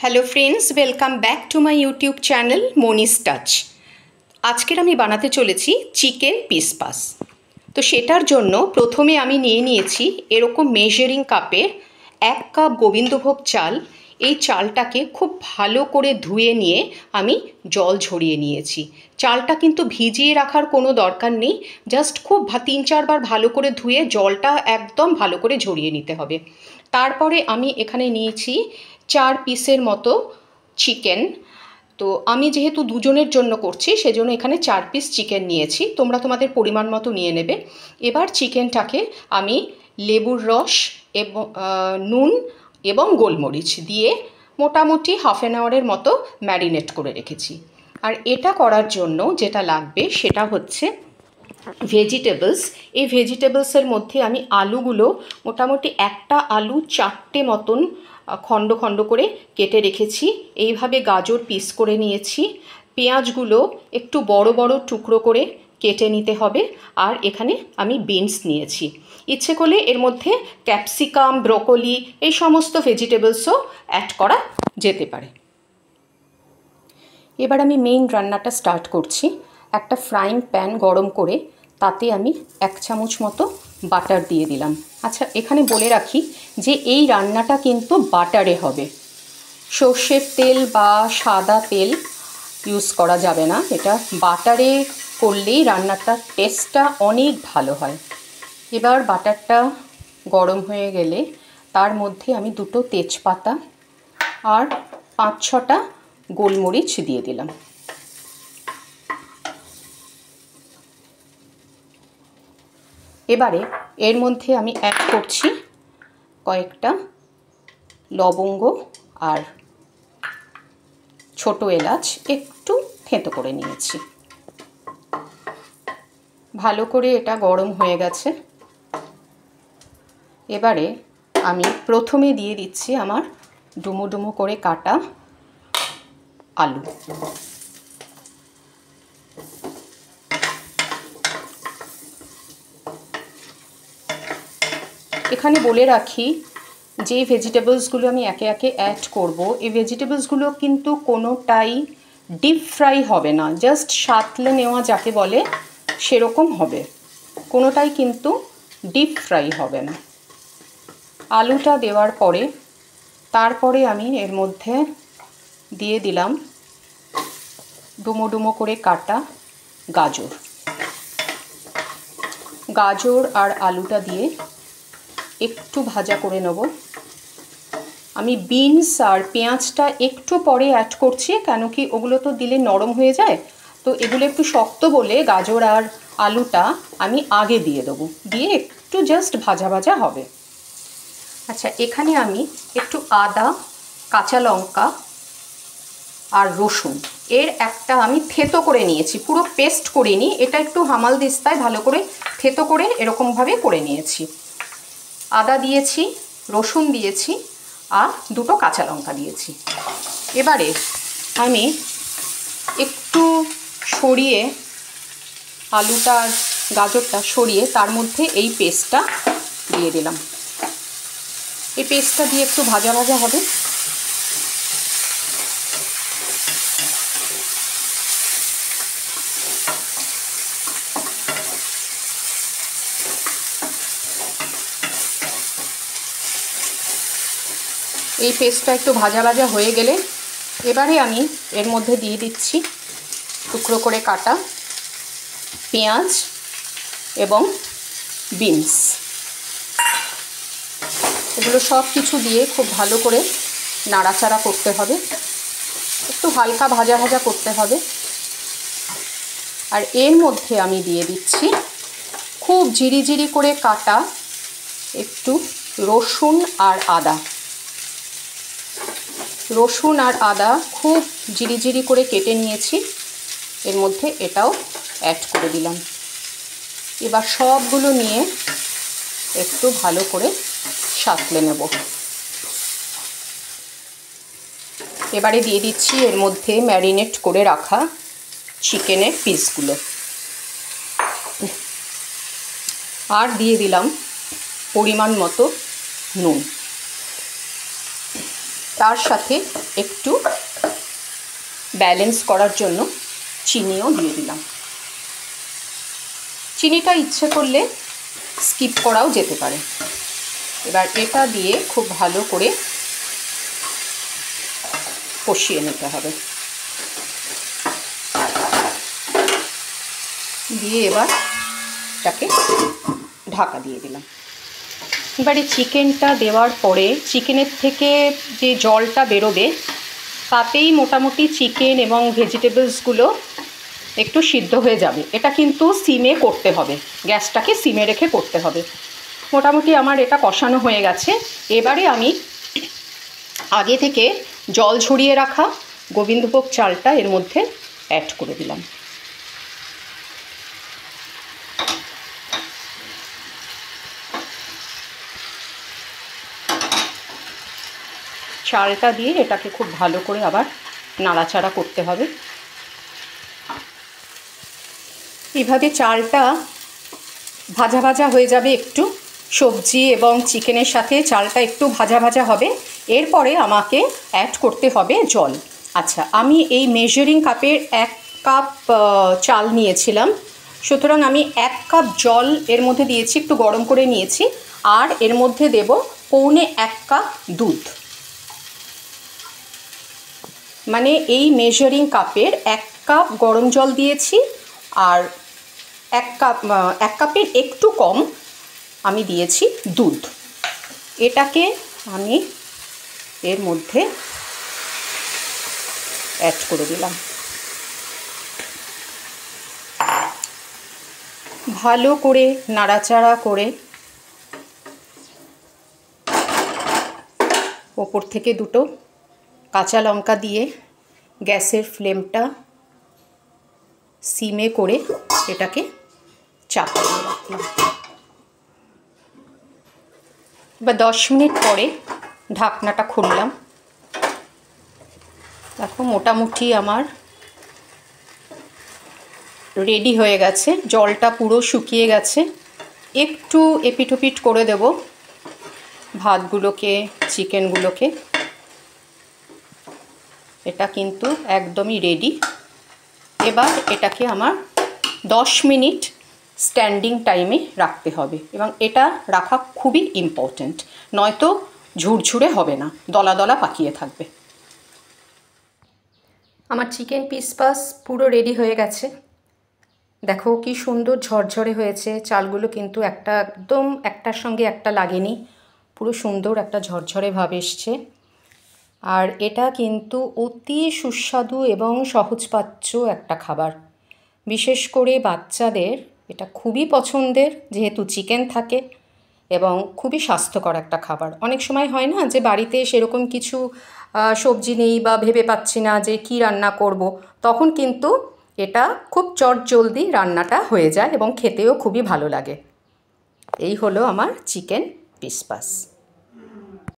Hello friends, welcome back to my YouTube channel Monis touch. আজকের আমি বানাতে চলেছি চিকেন পিস পাস। তো সেটার জন্য প্রথমে আমি নিয়ে নিয়েছি এরকম মেজারিং কাপে 1 কাপ গোবিন্দভোগ চাল। এই চালটাকে খুব ভালো করে ধুয়ে নিয়ে আমি জল ঝরিয়ে নিয়েছি। চালটা কিন্তু ভিজিয়ে রাখার কোনো দরকার নেই, জাস্ট খুব 3-4 বার ভালো করে ধুয়ে জলটা একদম ভালো করে ঝরিয়ে নিতে হবে। তারপরে আমি এখানে নিয়েছি 4 পিসের মতো চিকেন। তো আমি যেহেতু দুজনের জন্য করছি সেজন্য এখানে 4 পিস চিকেন নিয়েছি, তোমরা তোমাদের পরিমাণ মতো নিয়ে নেবে। এবার চিকেনটাকে আমি লেবুর রস এবং নুন এবং গোলমরিচ দিয়ে মোটামুটি হাফ অ্যান আওয়ারের মতো ম্যারিনেট করে রেখেছি। আর এটা করার জন্য যেটা লাগবে সেটা হচ্ছে ভেজিটেবলস। এই ভেজিটেবলসের মধ্যে আমি আলুগুলো মোটামুটি একটা আলু 4টে মতন খণ্ড খণ্ড করে কেটে রেখেছি। এইভাবে গাজর পিস করে নিয়েছি। পেঁয়াজগুলো একটু বড় বড় টুকরো করে কেটে নিতে হবে। আর এখানে আমি বিনস নিয়েছি। ইচ্ছে করলে এর মধ্যে ক্যাপসিকাম, ব্রোকলি এই সমস্ত ভেজিটেবলসও অ্যাড করা যেতে পারে। এবার আমি মেইন রান্নাটা স্টার্ট করছি। একটা ফ্রাইং প্যান গরম করে তাতে আমি 1 চামচ মতো বাটার দিয়ে দিলাম। আচ্ছা, এখানে বলে রাখি যে এই রান্নাটা কিন্তু বাটারে হবে, সর্ষের তেল বা সাদা তেল ইউজ করা যাবে না। এটা বাটারে করলেই রান্নাটার টেস্টটা অনেক ভালো হয়। এবার বাটারটা গরম হয়ে গেলে তার মধ্যে আমি 2টো তেজপাতা আর 5-6টা গোলমরিচ দিয়ে দিলাম। এবারে এর মধ্যে আমি অ্যাড করছি কয়েকটা লবঙ্গ আর ছোট এলাচ একটু থেঁতো করে নিয়েছি। ভালো করে এটা গরম হয়ে গেছে। এবারে আমি প্রথমে দিয়ে দিচ্ছি আমার ডুমো ডুমো করে কাটা আলু। এখানে বলে রাখি যে ভেজিটেবলসগুলো আমি একে একে অ্যাড করব, এই ভেজিটেবলসগুলো কিন্তু কোনোটাই ডিপ ফ্রাই হবে না, জাস্ট সাঁতলে নেওয়া যাকে বলে সেরকম হবে, কোনোটাই কিন্তু ডিপ ফ্রাই হবে না। আলুটা দেওয়ার পরে তারপরে আমি এর মধ্যে দিয়ে দিলাম ডুমো ডুমো করে কাটা গাজর। গাজর আর আলুটা দিয়ে একটু ভাজা করে নেব। আমি বিনস আর পেঁয়াজটা একটু পরে অ্যাড করছি, কেন কি ওগুলো তো দিলে নরম হয়ে যায়, তো এগুলো একটু শক্ত বলে গাজর আর আলুটা আমি আগে দিয়ে দেবো, দিয়ে একটু জাস্ট ভাজা ভাজা হবে। আচ্ছা, এখানে আমি একটু আদা, কাঁচা লঙ্কা আর রসুন এর একটা আমি থেতো করে নিয়েছি, পুরো পেস্ট করিনি, এটা একটু হামাল দিস্তায় ভালো করে থেতো করে এরকমভাবে করে নিয়েছি। আদা দিয়েছি, রসুন দিয়েছি আর 2টো কাঁচা লঙ্কা দিয়েছি। এবারে আমি একটু সরিয়ে আলুটা আর গাজরটা সরিয়ে তার মধ্যে এই পেস্টটা দিয়ে দিলাম। এই পেস্টটা দিয়ে একটু ভাজা ভাজা হবে। এই পেস্টটা একটু ভাজা ভাজা হয়ে গেলে এবারে আমি এর মধ্যে দিয়ে দিচ্ছি টুকরো করে কাটা পেঁয়াজ এবং বিনস। এগুলো সব কিছু দিয়ে খুব ভালো করে নাড়াচাড়া করতে হবে, একটু হালকা ভাজা ভাজা করতে হবে। আর এর মধ্যে আমি দিয়ে দিচ্ছি খুব ঝিরিঝিরি করে কাটা একটু রসুন আর আদা। রসুন আর আদা খুব ঝিরিঝিরি করে কেটে নিয়েছি, এর মধ্যে এটাও অ্যাড করে দিলাম। এবার সবগুলো নিয়ে একটু ভালো করে সাঁতলে নেব। এবারে দিয়ে দিচ্ছি এর মধ্যে ম্যারিনেট করে রাখা চিকেনের পিসগুলো, আর দিয়ে দিলাম পরিমাণ মতো নুন। তার সাথে একটু ব্যালেন্স করার জন্য চিনিও দিয়ে দিলাম। চিনিটা ইচ্ছে করলে স্কিপ করাও যেতে পারে। এবার এটা দিয়ে খুব ভালো করে কষিয়ে নিতে হবে। দিয়ে এবার এটাকে ঢাকা দিয়ে দিলাম। এবারে চিকেনটা দেওয়ার পরে চিকেনের থেকে যে জলটা বেরোবে তাতেই মোটামুটি চিকেন এবং ভেজিটেবলসগুলো একটু সিদ্ধ হয়ে যাবে। এটা কিন্তু সিমে করতে হবে, গ্যাসটাকে সিমে রেখে করতে হবে। মোটামুটি আমার এটা কষানো হয়ে গেছে। এবারে আমি আগে থেকে জল ঝরিয়ে রাখা গোবিন্দভোগ চালটা এর মধ্যে অ্যাড করে দিলাম। চালটা দিয়ে এটাকে খুব ভালো করে আবার নাড়াচাড়া করতে হবে। এভাবে চালটা ভাজা ভাজা হয়ে যাবে, একটু সবজি এবং চিকেনের সাথে চালটা একটু ভাজা ভাজা হবে। এরপরে আমাকে অ্যাড করতে হবে জল। আচ্ছা, আমি এই মেজারিং কাপের 1 কাপ চাল নিয়েছিলাম, সুতরাং আমি 1 কাপ জল এর মধ্যে দিয়েছি, একটু গরম করে নিয়েছি। আর এর মধ্যে দেব পৌনে 1 কাপ দুধ। মানে এই মেজারিং কাপের 1 কাপ গরম জল দিয়েছি, আর 1 কাপের একটু কম আমি দিয়েছি দুধ। এটাকে আমি এর মধ্যে অ্যাড করে দিলাম। ভালো করে নাড়াচাড়া করে ওপর থেকে 2টো কাঁচা লঙ্কা দিয়ে গ্যাসের ফ্লেমটা সিমে করে এটাকে চাপা দিয়ে রাখলাম। এবার 10 মিনিট পরে ঢাকনাটা খুললাম। দেখো মোটামুটি আমার রেডি হয়ে গেছে, জলটা পুরো শুকিয়ে গেছে। একটু এপিটোপিট করে দেব ভাতগুলোকে, চিকেনগুলোকে। এটা কিন্তু একদমই রেডি। এবার এটাকে আমার 10 মিনিট স্ট্যান্ডিং টাইমে রাখতে হবে, এবং এটা রাখা খুবই ইম্পর্ট্যান্ট, নয়তো ঝুরঝুরে হবে না, দলা দলা পাকিয়ে থাকবে। আমার চিকেন পিসপাস পুরো রেডি হয়ে গেছে। দেখো কি সুন্দর ঝরঝরে হয়েছে। চালগুলো কিন্তু একদম একটার সঙ্গে একটা লাগেনি, পুরো সুন্দর একটা ঝরঝরে ভাব এসছে। আর এটা কিন্তু অতি সুস্বাদু এবং সহজপাচ্য একটা খাবার। বিশেষ করে বাচ্চাদের এটা খুবই পছন্দের, যেহেতু চিকেন থাকে, এবং খুবই স্বাস্থ্যকর একটা খাবার। অনেক সময় হয় না যে বাড়িতে সেরকম কিছু সবজি নেই বা ভেবে পাচ্ছি না যে কি রান্না করব, তখন কিন্তু এটা খুব চটজলদি রান্নাটা হয়ে যায় এবং খেতেও খুবই ভালো লাগে। এই হলো আমার চিকেন পিসপাস।